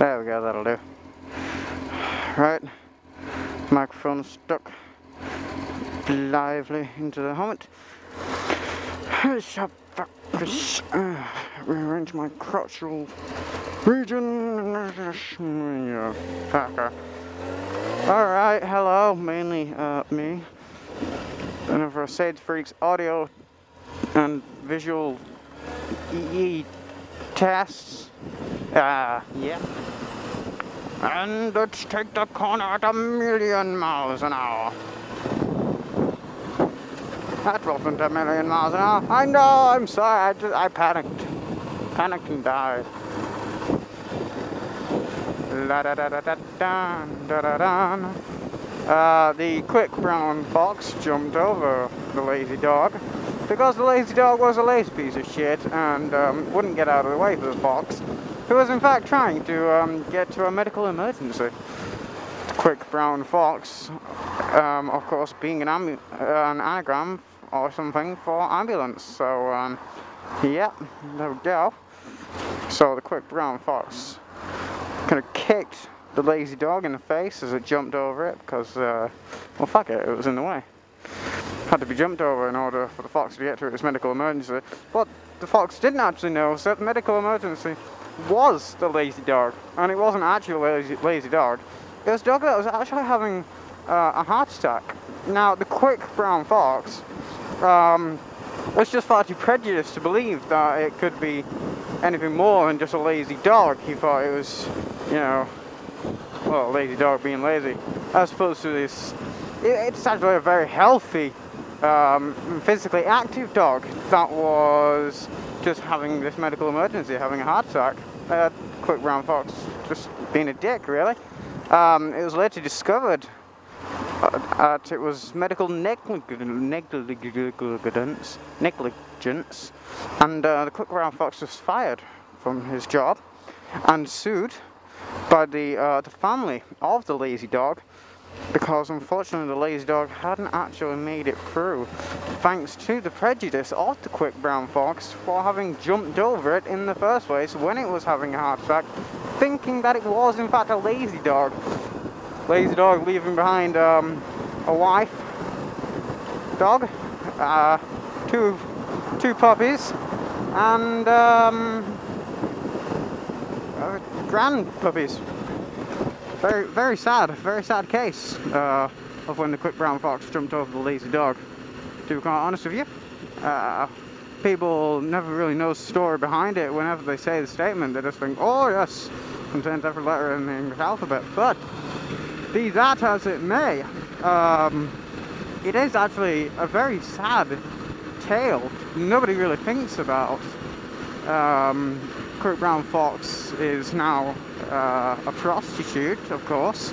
There we go, that'll do. Right, microphone stuck lively into the helmet. Rearrange my crotchal region. You fucker. Alright, hello, mainly me. And for savethefreak's audio and visual tests. Yeah. And let's take the corner at 1,000,000 miles an hour. That wasn't 1,000,000 miles an hour. I know, I'm sorry, I panicked. Panicked and died. La da da da da da da da da. The quick brown fox jumped over the lazy dog because the lazy dog was a lazy piece of shit and wouldn't get out of the way for the fox, who was in fact trying to get to a medical emergency. The quick brown fox, of course, being an anagram or something for ambulance. So, yeah, there we go. So the quick brown fox kind of kicked the lazy dog in the face as it jumped over it because, well, fuck it, it was in the way. Had to be jumped over in order for the fox to get to its medical emergency. But the fox didn't actually know that the medical emergency was the lazy dog, and it wasn't actually a lazy dog. It was a dog that was actually having a heart attack. Now, the quick brown fox was just far too prejudiced to believe that it could be anything more than just a lazy dog. He thought it was, you know, well, a lazy dog being lazy, as opposed to this. It's actually a very healthy, physically active dog that was just having this medical emergency, having a heart attack. Quick brown fox just being a dick, really. It was later discovered that it was medical negligence, and the quick brown fox was fired from his job and sued by the family of the lazy dog, because unfortunately the lazy dog hadn't actually made it through, thanks to the prejudice of the quick brown fox for having jumped over it in the first place when it was having a heart attack, thinking that it was in fact a lazy dog. Lazy dog leaving behind a wife, dog, two puppies, and grand puppies. Very sad case of when the quick brown fox jumped over the lazy dog. To be quite honest with you, people never really know the story behind it. Whenever they say the statement, they just think, "Oh yes, contains every letter in the English alphabet." But be that as it may, it is actually a very sad tale. Nobody really thinks about. Quick brown fox is now a prostitute, of course,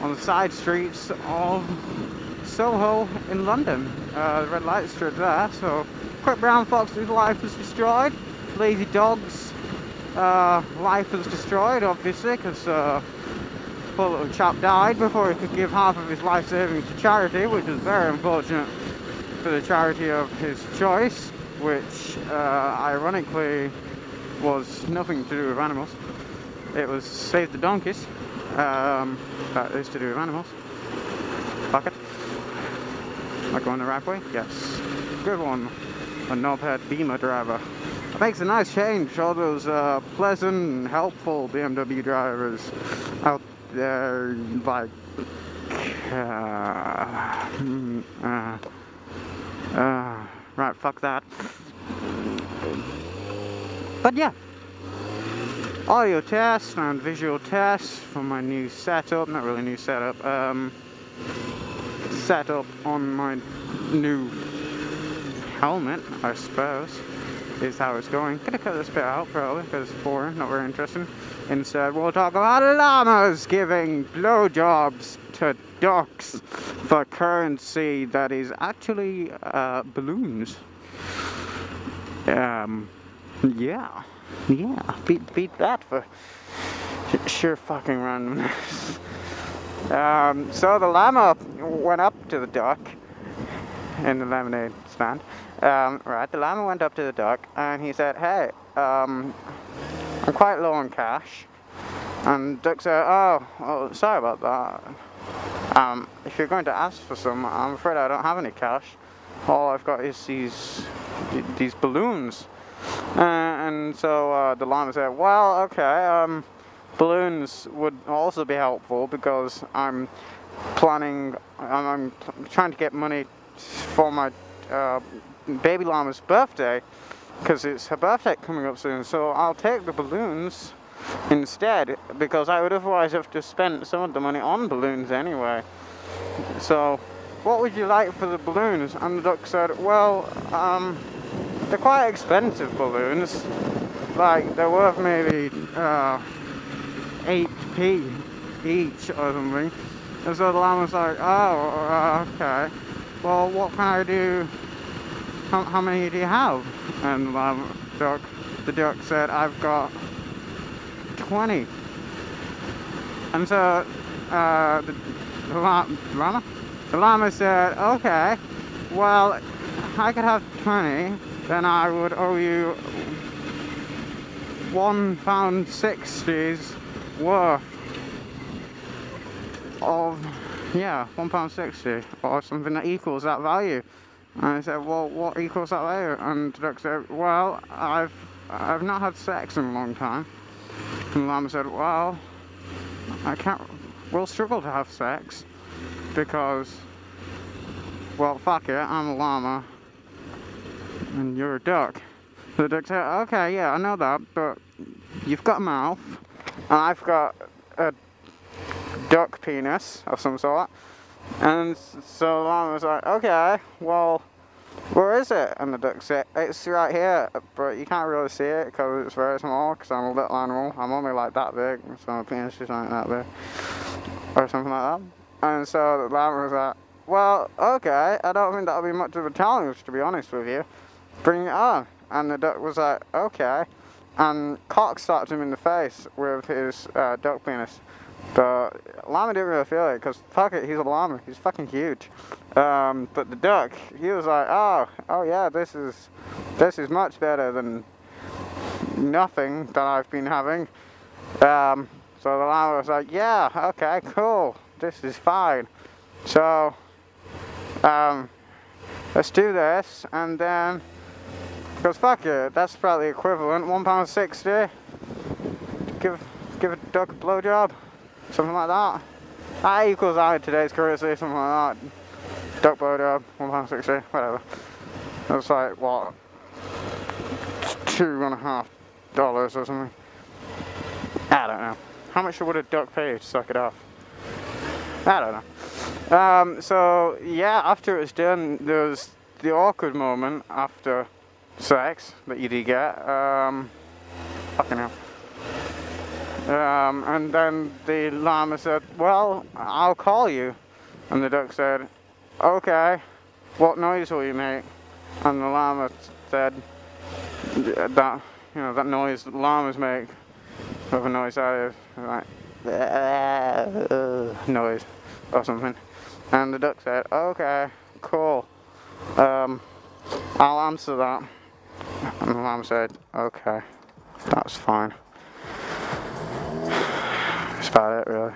on the side streets of Soho in London. The red light strip there. So quick brown fox's life was destroyed. Lazy dog's life was destroyed, obviously, because poor little chap died before he could give half of his life savings to charity, which is very unfortunate for the charity of his choice, which ironically was nothing to do with animals. It was Save the Donkeys. That is to do with animals. Fuck it. Am I going the right way? Yes. Good one. A knobhead Beamer driver. It makes a nice change. All those pleasant and helpful BMW drivers out there, like, right, fuck that. But yeah, audio test and visual test for my new setup, not really new setup, setup on my new helmet, I suppose, is how it's going. Gonna cut this bit out probably because it's boring, not very interesting. Instead, we'll talk about llamas giving blowjobs to ducks for currency that is actually balloons. Yeah, beat that for sheer fucking randomness. So the llama went up to the duck in the lemonade stand. Right, the llama went up to the duck and he said, "Hey, I'm quite low on cash. And the duck said, oh, sorry about that. If you're going to ask for some, I'm afraid I don't have any cash. All I've got is these balloons. And so the llama said, well, okay, balloons would also be helpful because I'm trying to get money for my baby llama's birthday, because it's her birthday coming up soon. So I'll take the balloons instead, because I would otherwise have to spend some of the money on balloons anyway. So what would you like for the balloons? And the duck said, well, they're quite expensive balloons. Like, they're worth maybe 8p each or something. And so the llama was like, oh, okay. Well, what can I do? How many do you have? And the duck said, I've got 20. And so the llama said, okay, well, if I could have 20, then I would owe you £1.60's worth of, yeah, £1.60 or something that equals that value. And I said, well, what equals that value? And the duck said, well, I've not had sex in a long time. And the llama said, well, we'll struggle to have sex because, well, fuck it, I'm a llama and you're a duck. The duck said, okay, yeah, I know that, but you've got a mouth and I've got a duck penis of some sort. And so the llama was like, okay, well, where is it? And the duck said, it's right here, but you can't really see it because it's very small, because I'm a little animal. I'm only like that big, so my penis is like that big, or something like that. And so the llama was like, well, okay, I don't think that'll be much of a challenge, to be honest with you. Bring it on. And the duck was like, okay. And Cock slapped him in the face with his duck penis. But llama didn't really feel it, because fuck it, he's a llama, he's fucking huge. But the duck, he was like, oh yeah, this is much better than nothing that I've been having. So the llama was like, yeah, okay, cool, this is fine. So let's do this, and then, because fuck it, that's probably equivalent, £1.60. Give a duck a blowjob. Something like that. That equals out of today's currency, something like that. Duck blowjob, £1.60, whatever. That's like, what, $2.50 or something. I don't know. How much would a duck pay to suck it off? I don't know. So, yeah, after it was done, there was the awkward moment after sex that you do get. Fucking hell. And then the llama said, well, I'll call you. And the duck said, okay, what noise will you make? And the llama said that, you know, that noise that llamas make, whatever noise that is, like, noise or something. And the duck said, okay, cool, I'll answer that. And the llama said, okay, that's fine. That's about it, really.